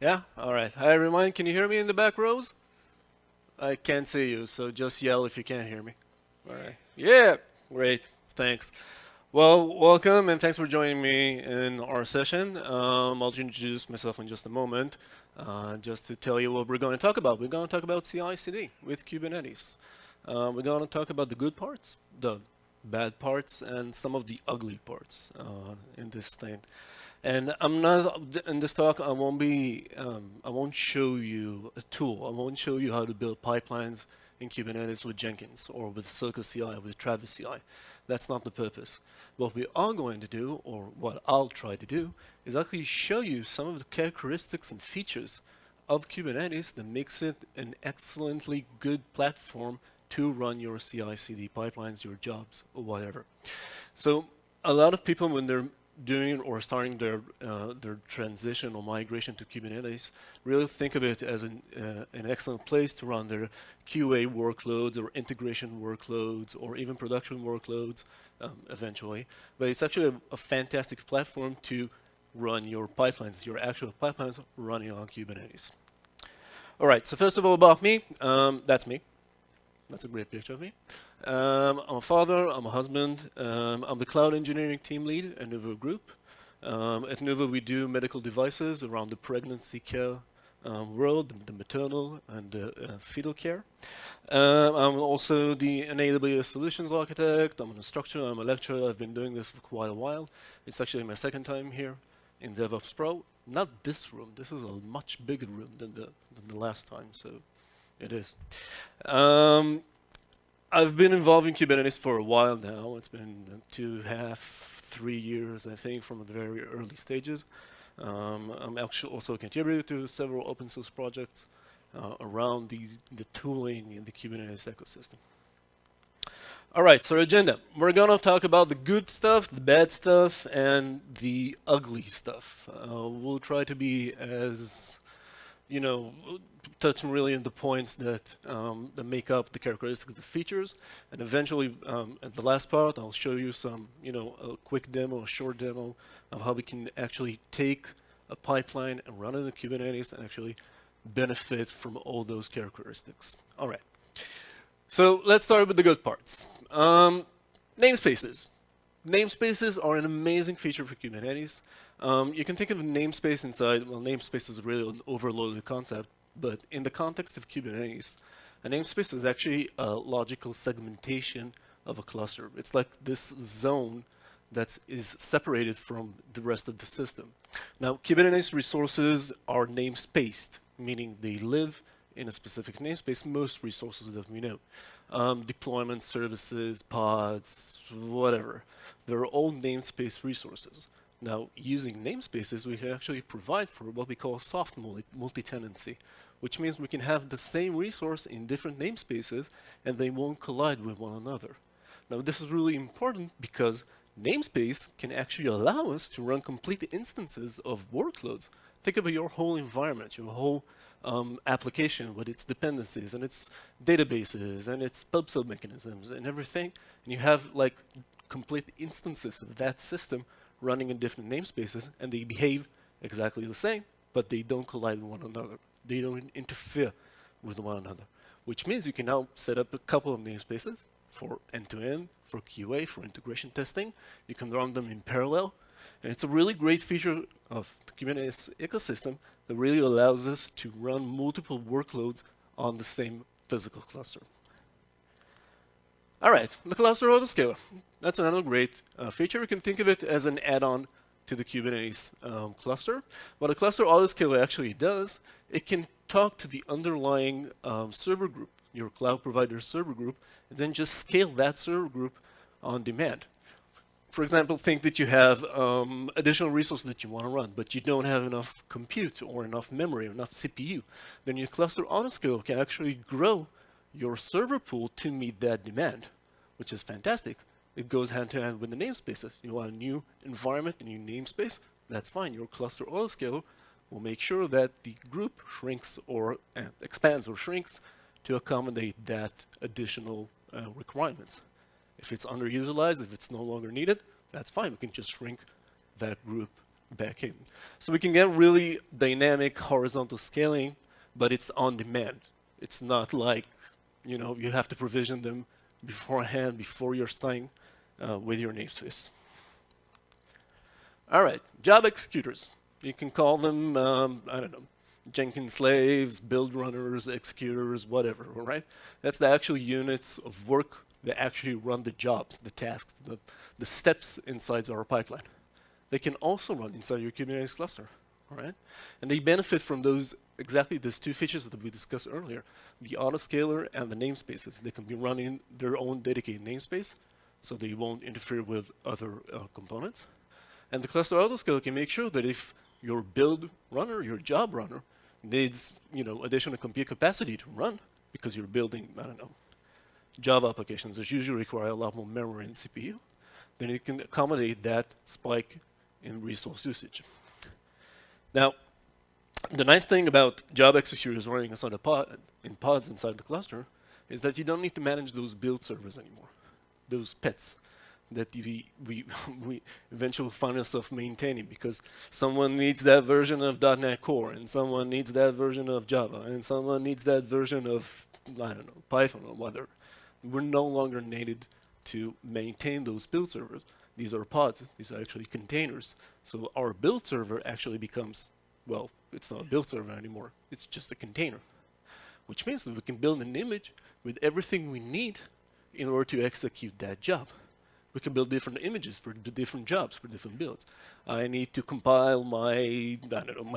Yeah? All right. Hi, everyone. Can you hear me in the back rows? I can't see you, so just yell if you can't hear me. All right. Yeah. Great. Thanks. Well, welcome and thanks for joining me in our session. I'll introduce myself in just a moment. Just to tell you what we're going to talk about. We're going to talk about CI/CD with Kubernetes. We're going to talk about the good parts, the bad parts, and some of the ugly parts in this thing. And I'm not in this talk. I won't be. I won't show you a tool. I won't show you how to build pipelines in Kubernetes with Jenkins or with Circle CI, with Travis CI. That's not the purpose. What we are going to do, or what I'll try to do, is actually show you some of the characteristics and features of Kubernetes that makes it an excellently good platform to run your CI/CD pipelines, your jobs, or whatever. So a lot of people, when they're doing or starting their transition or migration to Kubernetes, really think of it as an excellent place to run their QA workloads or integration workloads or even production workloads eventually. But it's actually a fantastic platform to run your pipelines, your actual pipelines running on Kubernetes. All right, so first of all about me, that's me. That's a great picture of me. I'm a father, I'm a husband, I'm the cloud engineering team lead at Nuvo Group. At Nuvo, we do medical devices around the pregnancy care world, the maternal and fetal care. I'm also an AWS solutions architect, I'm an instructor, I'm a lecturer, I've been doing this for quite a while. It's actually my second time here in DevOps Pro. Not this room, this is a much bigger room than the last time, so it is. I've been involved in Kubernetes for a while now. It's been 2.5, 3 years, I think, from the very early stages. I'm actually also a contributor to several open source projects around the tooling in the Kubernetes ecosystem. All right, so agenda. We're going to talk about the good stuff, the bad stuff, and the ugly stuff. We'll try to be as, touching really on the points that make up the characteristics, the features, and eventually at the last part, I'll show you some, a quick demo, a short demo of how we can actually take a pipeline and run it in Kubernetes and actually benefit from all those characteristics. All right. So let's start with the good parts. Namespaces. Namespaces are an amazing feature for Kubernetes. You can think of a namespace inside. Well, namespace is really an overloaded concept, but in the context of Kubernetes, a namespace is actually a logical segmentation of a cluster. It's like this zone that is separated from the rest of the system. Now, Kubernetes resources are namespaced, meaning they live in a specific namespace, most resources that we know. Deployment services, pods, whatever. They're all namespace resources. Now, using namespaces, we can actually provide for what we call soft multi-tenancy, which means we can have the same resource in different namespaces and they won't collide with one another. Now, this is really important because namespace can actually allow us to run complete instances of workloads. Think of your whole environment, your whole application with its dependencies and its databases and its pub/sub mechanisms and everything. And you have like complete instances of that system running in different namespaces, and they behave exactly the same, but they don't collide with one another. They don't interfere with one another, which means you can now set up a couple of namespaces for end-to-end, for QA, for integration testing. You can run them in parallel, and it's a really great feature of the Kubernetes ecosystem that really allows us to run multiple workloads on the same physical cluster. All right, the cluster autoscaler. That's another great feature. You can think of it as an add-on to the Kubernetes cluster. What a cluster autoscaler actually does, it can talk to the underlying server group, your cloud provider server group, and then just scale that server group on demand. For example, think that you have additional resources that you want to run, but you don't have enough compute or enough memory or enough CPU. Then your cluster autoscaler can actually grow your server pool to meet that demand, which is fantastic. It goes hand to hand with the namespaces. You want a new environment, a new namespace, that's fine. Your cluster autoscaler will make sure that the group shrinks or expands or shrinks to accommodate that additional requirements. If it's underutilized, if it's no longer needed, that's fine. We can just shrink that group backend. So we can get really dynamic horizontal scaling, but it's on demand. It's not like, you have to provision them beforehand before you're starting with your namespace. All right, job executors. You can call them, I don't know, Jenkins slaves, build runners, executors, whatever, all right? That's the actual units of work that actually run the jobs, the tasks, the steps inside our pipeline. They can also run inside your Kubernetes cluster, all right? And they benefit from exactly those two features that we discussed earlier, the autoscaler and the namespaces. They can be running their own dedicated namespace, so they won't interfere with other components. And the cluster autoscaler can make sure that if your build runner, your job runner, needs additional compute capacity to run, because you're building, I don't know, Java applications that usually require a lot more memory and CPU, then you can accommodate that spike in resource usage. Now, the nice thing about job executors running inside in pods inside the cluster is that you don't need to manage those build servers anymore, those pets that we eventually find ourselves maintaining because someone needs that version of .NET Core, and someone needs that version of Java, and someone needs that version of, I don't know, Python or whatever. We're no longer needed to maintain those build servers. These are pods. These are actually containers. So our build server actually becomes, well, it's not a build server anymore. It's just a container, which means that we can build an image with everything we need in order to execute that job. We can build different images for the different jobs, for different builds. I need to compile my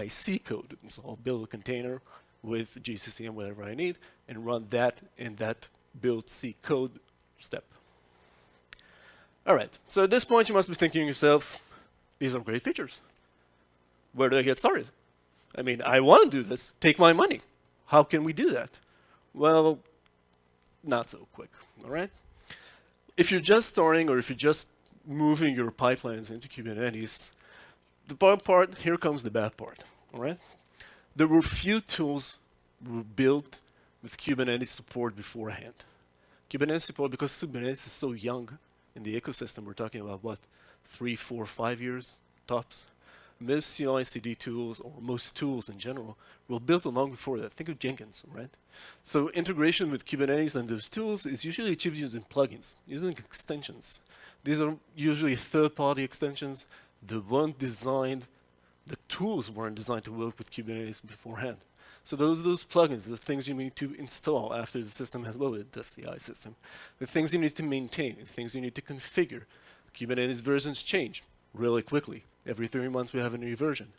C code. So I'll build a container with GCC and whatever I need and run that in that build C code step. All right, so at this point you must be thinking to yourself, these are great features. Where do I get started? I mean, I want to do this. Take my money. How can we do that? Well, not so quick, all right? If you're just starting or if you're just moving your pipelines into Kubernetes, the bad part, here comes the bad part, all right? There were few tools were built with Kubernetes support beforehand. Kubernetes support, because Kubernetes is so young in the ecosystem, we're talking about what, 3, 4, 5 years tops? Most CI/CD tools, or most tools in general, were built long before that. Think of Jenkins, right? So integration with Kubernetes and those tools is usually achieved using plugins, using extensions. These are usually third-party extensions. They weren't designed, the tools weren't designed to work with Kubernetes beforehand. So those plugins, the things you need to install after the system has loaded, the CI system, the things you need to maintain, the things you need to configure. Kubernetes versions change really quickly. Every 3 months we have a new version.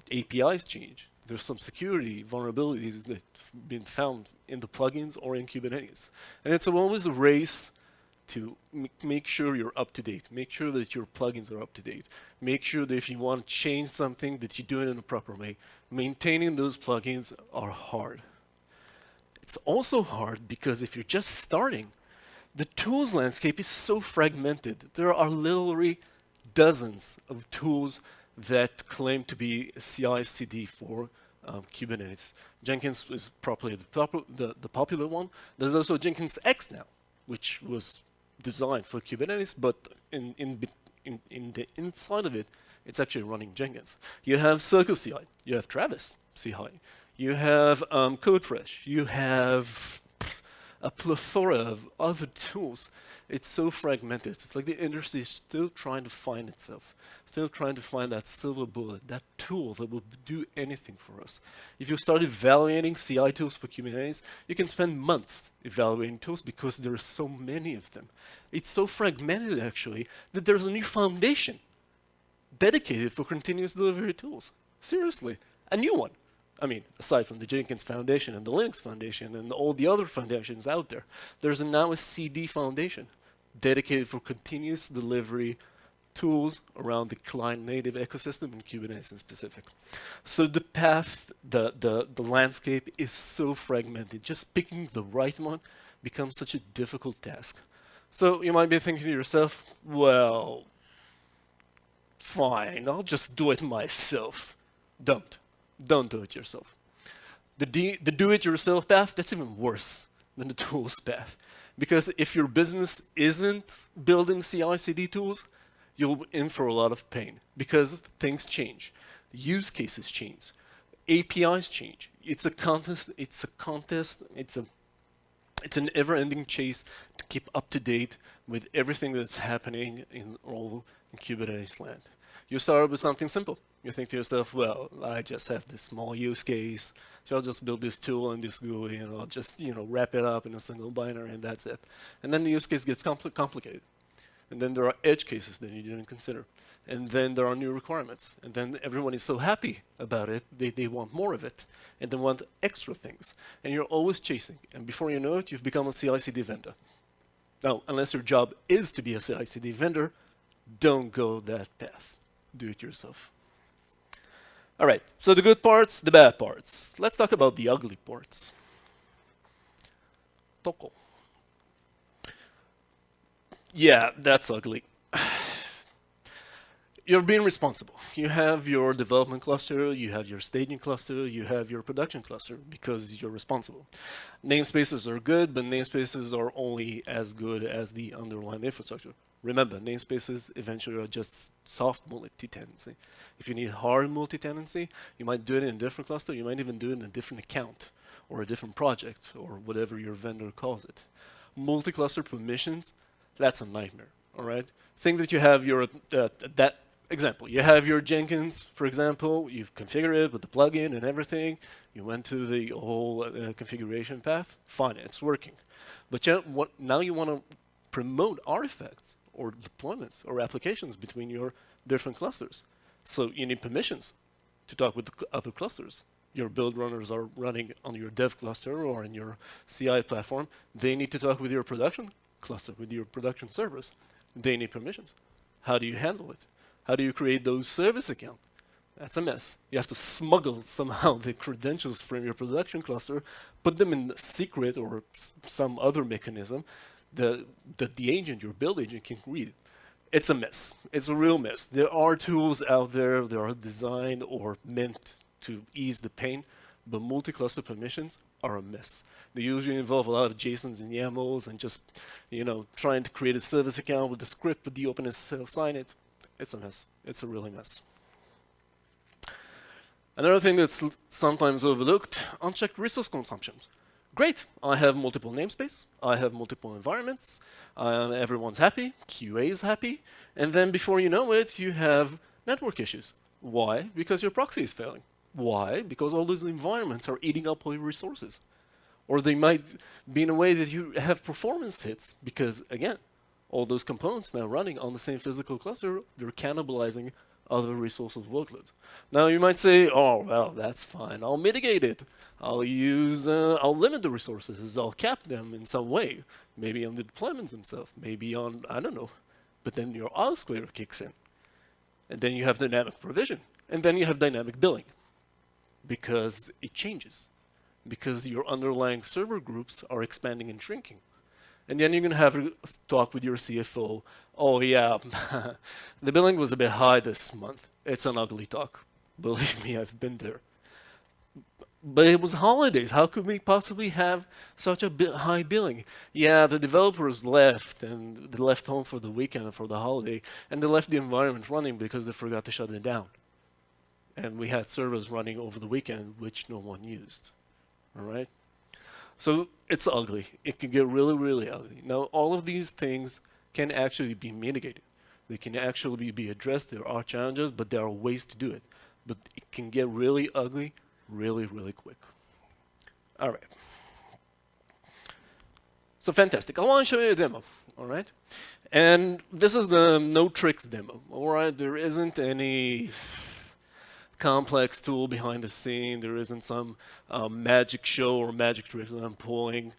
APIs change. There's some security vulnerabilities that have been found in the plugins or in Kubernetes. And it's always a race to make sure you're up to date. Make sure that your plugins are up to date. Make sure that if you want to change something, that you do it in a proper way. Maintaining those plugins are hard. It's also hard because if you're just starting, the tools landscape is so fragmented. There are literally dozens of tools that claim to be CI/CD for Kubernetes. Jenkins is probably the popular one. There's also Jenkins X now, which was designed for Kubernetes, but in the inside of it, it's actually running Jenkins. You have Circle CI, you have Travis CI, you have CodeFresh, you have a plethora of other tools. It's so fragmented. It's like the industry is still trying to find itself, still trying to find that silver bullet, that tool that will do anything for us. If you start evaluating CI tools for Kubernetes, you can spend months evaluating tools because there are so many of them. It's so fragmented, actually, that there's a new foundation dedicated for continuous delivery tools. Seriously, a new one. I mean, aside from the Jenkins Foundation and the Linux Foundation and all the other foundations out there, there's now a CD Foundation dedicated for continuous delivery tools around the client-native ecosystem and Kubernetes in specific. So the path, the landscape is so fragmented. Just picking the right one becomes such a difficult task. So you might be thinking to yourself, well, fine, I'll just do it myself. Don't do it yourself. The do-it-yourself path, that's even worse than the tools path. Because if your business isn't building CI/CD tools, you'll in for a lot of pain because things change, use cases change, APIs change. It's a contest. It's a contest. It's an ever-ending chase to keep up to date with everything that's happening in all in Kubernetes land. You start with something simple. You think to yourself, well, I just have this small use case, so I'll just build this tool and this GUI, and I'll just wrap it up in a single binary, and that's it. And then the use case gets complicated. And then there are edge cases that you didn't consider. And then there are new requirements. And then everyone is so happy about it, they want more of it. And they want extra things. And you're always chasing. And before you know it, you've become a CI/CD vendor. Now, unless your job is to be a CI/CD vendor, don't go that path. Do it yourself. All right, so the good parts, the bad parts. Let's talk about the ugly parts. Toko. Yeah, that's ugly. You're being responsible. You have your development cluster, you have your staging cluster, you have your production cluster because you're responsible. Namespaces are good, but namespaces are only as good as the underlying infrastructure. Remember, namespaces eventually are just soft multi-tenancy. If you need hard multi-tenancy, you might do it in a different cluster, you might even do it in a different account or a different project or whatever your vendor calls it. Multi-cluster permissions, that's a nightmare, all right? Think that you have your, that example, you have your Jenkins, for example, you've configured it with the plugin and everything, you went to the whole configuration path, fine, it's working. But now you want to promote artifacts or deployments or applications between your different clusters. So you need permissions to talk with the other clusters. Your build runners are running on your dev cluster or in your CI platform. They need to talk with your production cluster, with your production servers. They need permissions. How do you handle it? How do you create those service accounts? That's a mess. You have to smuggle somehow the credentials from your production cluster, put them in secret or some other mechanism that the agent, your build agent, can read. It's a mess. It's a real mess. There are tools out there that are designed or meant to ease the pain, but multi-cluster permissions are a mess. They usually involve a lot of JSONs and YAMLs and just, trying to create a service account with the script with the OpenSSL sign it. It's a mess. It's a really mess. Another thing that's sometimes overlooked, unchecked resource consumptions. Great, I have multiple namespace, I have multiple environments, everyone's happy, QA is happy, and then before you know it, you have network issues. Why? Because your proxy is failing. Why? Because all those environments are eating up all your resources. Or they might be in a way that you have performance hits because, again, all those components now running on the same physical cluster, they're cannibalizing other resources workloads. Now you might say, oh, well, that's fine. I'll mitigate it. I'll limit the resources. I'll cap them in some way. Maybe on the deployments themselves. Maybe on, I don't know. But then your auth clear kicks in. And then you have dynamic provision. And then you have dynamic billing. Because it changes. Because your underlying server groups are expanding and shrinking. And then you're going to have a talk with your CFO. Oh, yeah, the billing was a bit high this month. It's an ugly talk. Believe me, I've been there. But it was holidays. How could we possibly have such a high billing? Yeah, the developers left, and they left home for the weekend, for the holiday, and they left the environment running because they forgot to shut it down. And we had servers running over the weekend, which no one used. All right? So it's ugly. It can get really, really ugly. Now, all of these things can actually be mitigated. They can actually be addressed. There are challenges, but there are ways to do it. But it can get really ugly really, really quick. All right. So fantastic. I want to show you a demo. All right. And this is the no tricks demo. All right. There isn't any complex tool behind the scene. There isn't some magic show or magic trick that I'm pulling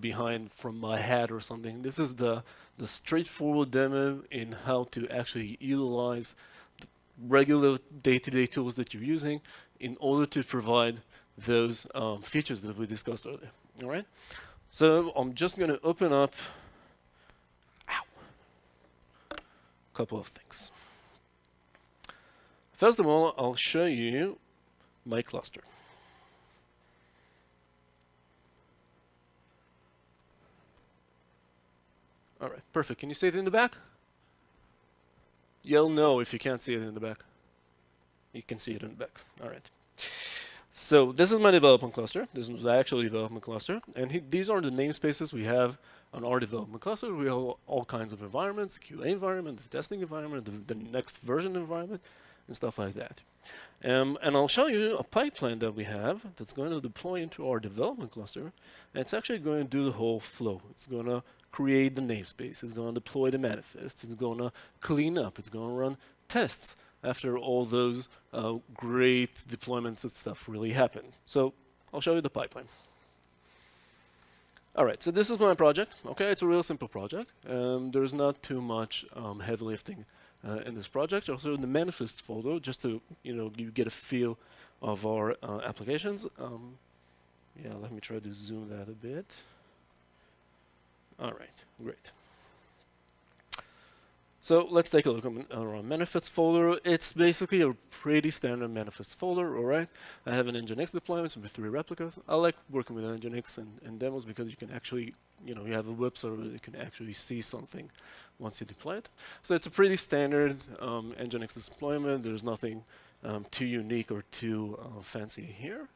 behind from my hat or something. This is the straightforward demo in how to actually utilize the regular day-to-day tools that you're using in order to provide those features that we discussed earlier. All right. So I'm just going to open up a couple of things. First of all, I'll show you my cluster. All right, perfect. Can you see it in the back? Yell no if you can't see it in the back. You can see it in the back. All right. So this is my development cluster. This is actually development cluster. And these are the namespaces we have on our development cluster. We have all kinds of environments, QA environment, the testing environment, the next version environment, and stuff like that. And I'll show you a pipeline that we have that's going to deploy into our development cluster. And it's actually going to do the whole flow. It's going to create the namespace. It's going to deploy the manifest. It's going to clean up. It's going to run tests after all those great deployments and stuff really happen. So I'll show you the pipeline. All right, so this is my project. Okay, it's a real simple project. There's not too much heavy lifting in this project. Also in the manifest folder, just to you get a feel of our applications. Yeah, let me try to zoom that a bit. All right, great. So let's take a look at our manifest folder. It's basically a pretty standard manifest folder, all right? I have an Nginx deployment with 3 replicas. I like working with Nginx and demos because you can actually, you have a web server that you can actually see something once you deploy it. So it's a pretty standard Nginx deployment. There's nothing too unique or too fancy here.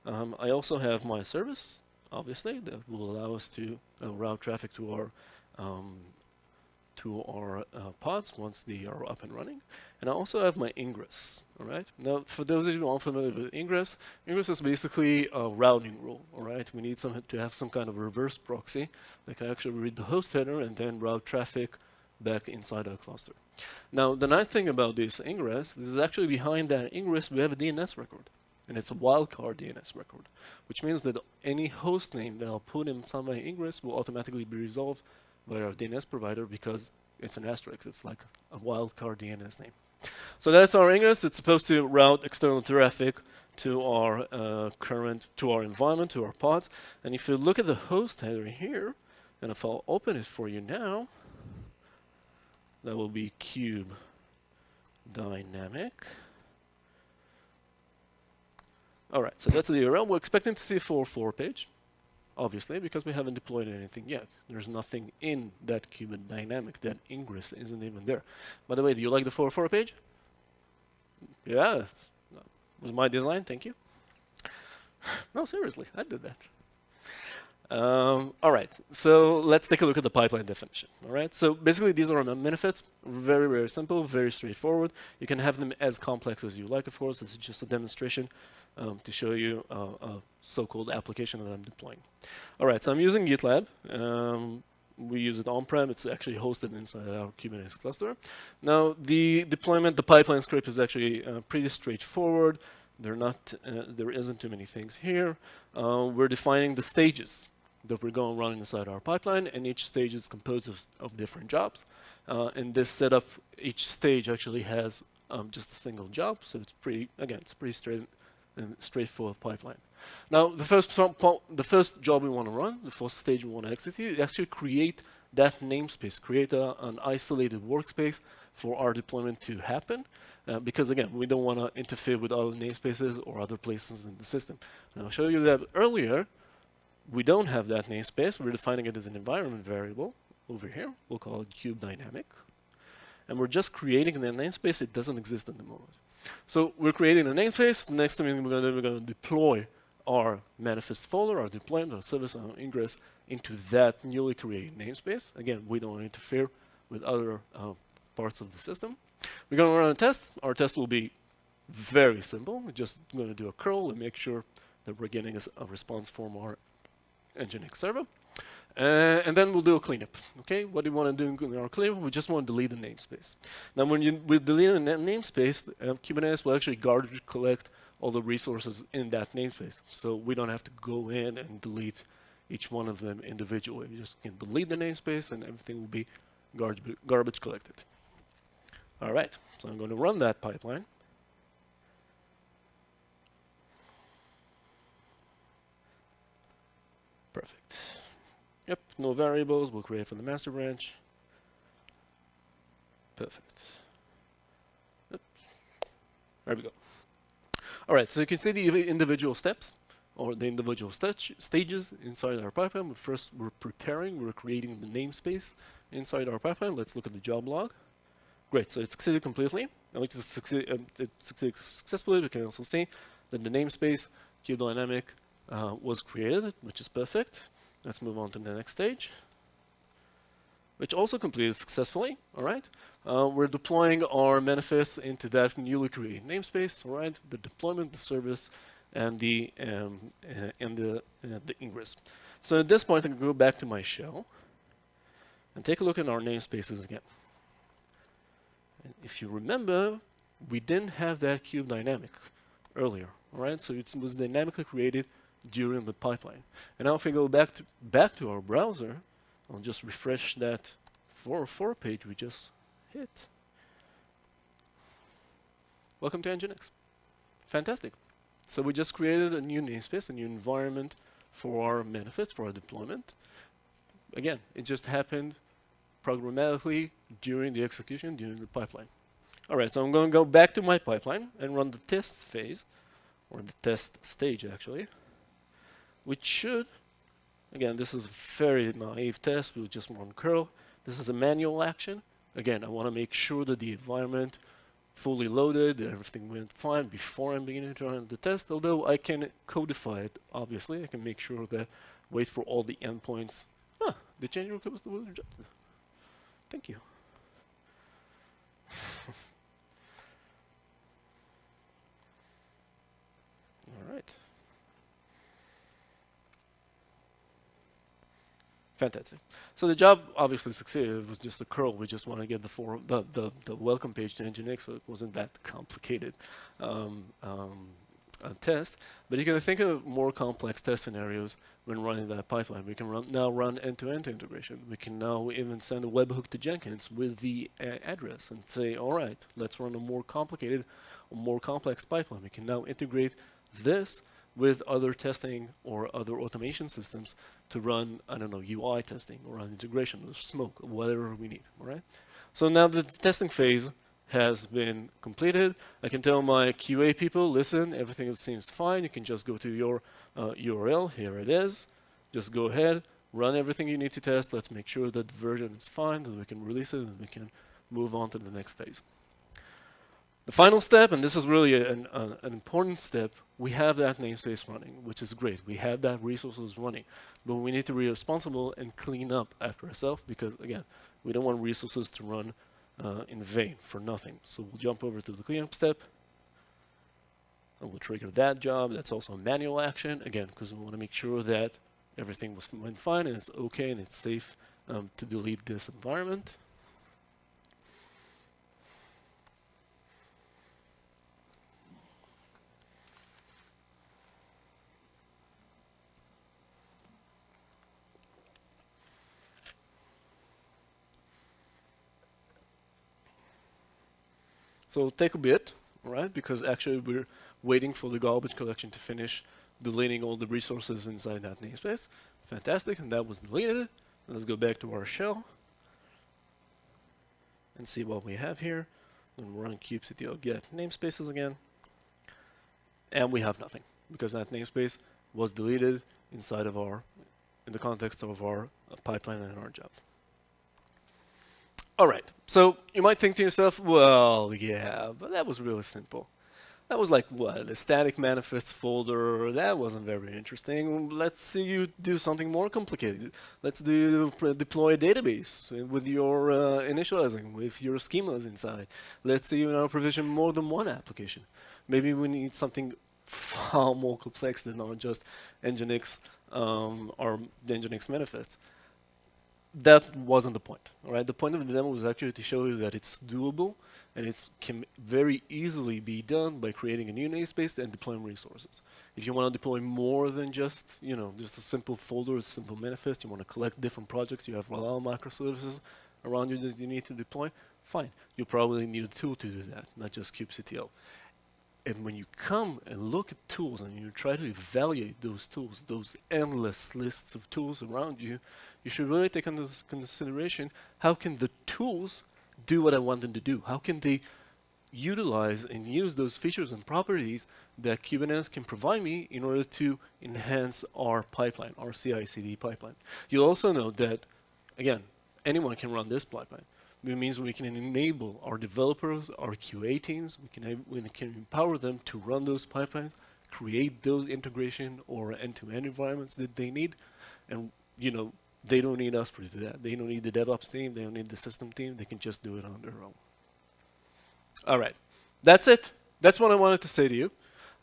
I also have my service, obviously, that will allow us to route traffic to our pods once they are up and running. And I also have my ingress, all right? Now, for those of you who aren't familiar with ingress is basically a routing rule, all right? We need to have some kind of reverse proxy that can actually read the host header and then route traffic back inside our cluster. Now, the nice thing about this ingress is actually behind that ingress, we have a DNS record. And it's a wildcard DNS record, which means that any host name that I'll put inside my ingress will automatically be resolved by our DNS provider because it's an asterisk. It's like a wildcard DNS name. So that's our ingress. It's supposed to route external traffic to our environment, to our pods. And if you look at the host header here, and if I'll open it for you now, that will be kube dynamic. All right, so that's the URL. We're expecting to see a 4.4 page. Obviously, because we haven't deployed anything yet. There's nothing in that Kubernetes dynamic. That ingress isn't even there. By the way, do you like the 4.4 page? Yeah, it was my design. Thank you. No, seriously, I did that. All right, so let's take a look at the pipeline definition. All right, so basically these are manifests. Very, very simple, very straightforward. You can have them as complex as you like, of course. This is just a demonstration to show you a so-called application that I'm deploying. All right, so I'm using GitLab. We use it on-prem. It's actually hosted inside our Kubernetes cluster. Now, the deployment, the pipeline script is actually pretty straightforward. There isn't too many things here. We're defining the stages that we're going to run inside our pipeline, and each stage is composed of different jobs. In this setup, each stage actually has just a single job, so it's pretty straightforward pipeline. Now, the first job we want to run, the first stage we want to execute, is actually create that namespace, create an isolated workspace for our deployment to happen. Because again, we don't want to interfere with other namespaces or other places in the system. And I'll show you that earlier. We don't have that namespace. We're defining it as an environment variable over here. We'll call it kube dynamic. And we're just creating that namespace. It doesn't exist at the moment. So we're creating a namespace. The next thing we're going to deploy our manifest folder, our deployment, our service, our ingress into that newly created namespace. Again, we don't interfere with other parts of the system. We're going to run a test. Our test will be very simple. We're just going to do a curl and make sure that we're getting a response from our Nginx server. And then we'll do a cleanup. Okay, what do you want to do in our cleanup? We just want to delete the namespace. Now, when we delete a namespace, Kubernetes will actually garbage collect all the resources in that namespace. So we don't have to go in and delete each one of them individually. We just can delete the namespace and everything will be garbage collected. All right, so I'm going to run that pipeline. Perfect. Yep, no variables. We'll create from the master branch. Perfect. Yep. There we go. All right, so you can see the individual steps or the individual stages inside our pipeline. We're preparing, we're creating the namespace inside our pipeline. Let's look at the job log. Great, so it succeeded completely. And it succeeded successfully. We can also see that the namespace QDynamic was created, which is perfect. Let's move on to the next stage, which also completed successfully. All right, we're deploying our manifests into that newly created namespace. All right, the deployment, the service, and the ingress. So at this point, I can go back to my shell and take a look at our namespaces again. And if you remember, we didn't have that cube dynamic earlier. All right, so it was dynamically created during the pipeline. And now if we go back to our browser, I'll just refresh that for page we just hit. Welcome to Nginx. Fantastic. So we just created a new namespace, a new environment for our manifest, for our deployment. Again, it just happened programmatically during the execution, during the pipeline. All right, so I'm going to go back to my pipeline and run the test phase, or the test stage actually, which should, again, this is a very naive test. We'll just run curl. This is a manual action. Again, I want to make sure that the environment fully loaded, that everything went fine before I'm beginning to run the test, although I can codify it, obviously. I can make sure that, wait for all the endpoints. The change request was rejected. Thank you. All right. Fantastic. So the job obviously succeeded. It was just a curl. We just want to get the welcome page to Nginx, so it wasn't that complicated test. But you can think of more complex test scenarios when running that pipeline. We can now run end-to-end integration. We can now even send a webhook to Jenkins with the address and say, all right, let's run a more complicated, or more complex pipeline. We can now integrate this with other testing or other automation systems to run, I don't know, UI testing or run integration or smoke, or whatever we need, all right? So now the testing phase has been completed. I can tell my QA people, listen, everything seems fine. You can just go to your URL. Here it is. Just go ahead, run everything you need to test. Let's make sure that the version is fine, that we can release it, and we can move on to the next phase. The final step, and this is really an important step, we have that namespace running, which is great. We have that resources running, but we need to be responsible and clean up after ourselves because, again, we don't want resources to run in vain for nothing. So we'll jump over to the cleanup step, and we'll trigger that job. That's also a manual action, again, because we want to make sure that everything went fine and it's okay and it's safe to delete this environment. So it'll take a bit, all right, because actually we're waiting for the garbage collection to finish deleting all the resources inside that namespace. Fantastic, and that was deleted. Let's go back to our shell and see what we have here. And we'll run kubectl get namespaces again. And we have nothing because that namespace was deleted inside of in the context of our pipeline and our job. All right, so you might think to yourself, well, yeah, but that was really simple. That was like, what, the static manifests folder, that wasn't very interesting. Let's see you do something more complicated. Let's deploy a database with your initializing, with your schemas inside. Let's see you now provision more than one application. Maybe we need something far more complex than not just Nginx or the Nginx manifests. That wasn't the point, all right? The point of the demo was actually to show you that it's doable and it can very easily be done by creating a new namespace and deploying resources. If you want to deploy more than just, just a simple folder, a simple manifest, you want to collect different projects, you have a lot of microservices around you that you need to deploy, fine. You probably need a tool to do that, not just kubectl. And when you come and look at tools and you try to evaluate those tools, those endless lists of tools around you, you should really take into consideration how can the tools do what I want them to do? How can they utilize and use those features and properties that Kubernetes can provide me in order to enhance our pipeline, our CI/CD pipeline? You'll also know that, again, anyone can run this pipeline. It means we can enable our developers, our QA teams, we can empower them to run those pipelines, create those integration or end-to-end environments that they need. And, they don't need us to do that. They don't need the DevOps team. They don't need the system team. They can just do it on their own. All right. That's it. That's what I wanted to say to you.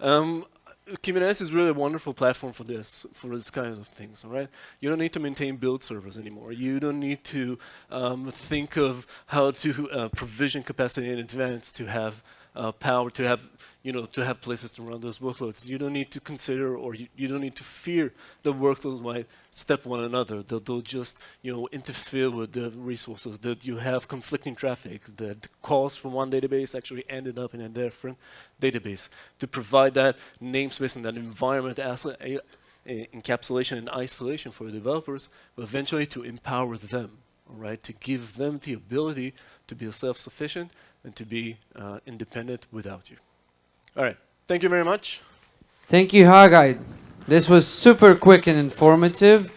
Kubernetes is really a wonderful platform for this kind of things, all right? You don't need to maintain build servers anymore. You don't need to think of how to provision capacity in advance to have power, to have places to run those workloads. You don't need to consider, or you don't need to fear the workloads might step one another. They'll just, interfere with the resources, that you have conflicting traffic, that calls from one database actually ended up in a different database. To provide that namespace and that environment encapsulation and isolation for the developers, but eventually to empower them, all right? To give them the ability to be self-sufficient and to be independent without you. All right. Thank you very much. Thank you, Hagai. This was super quick and informative.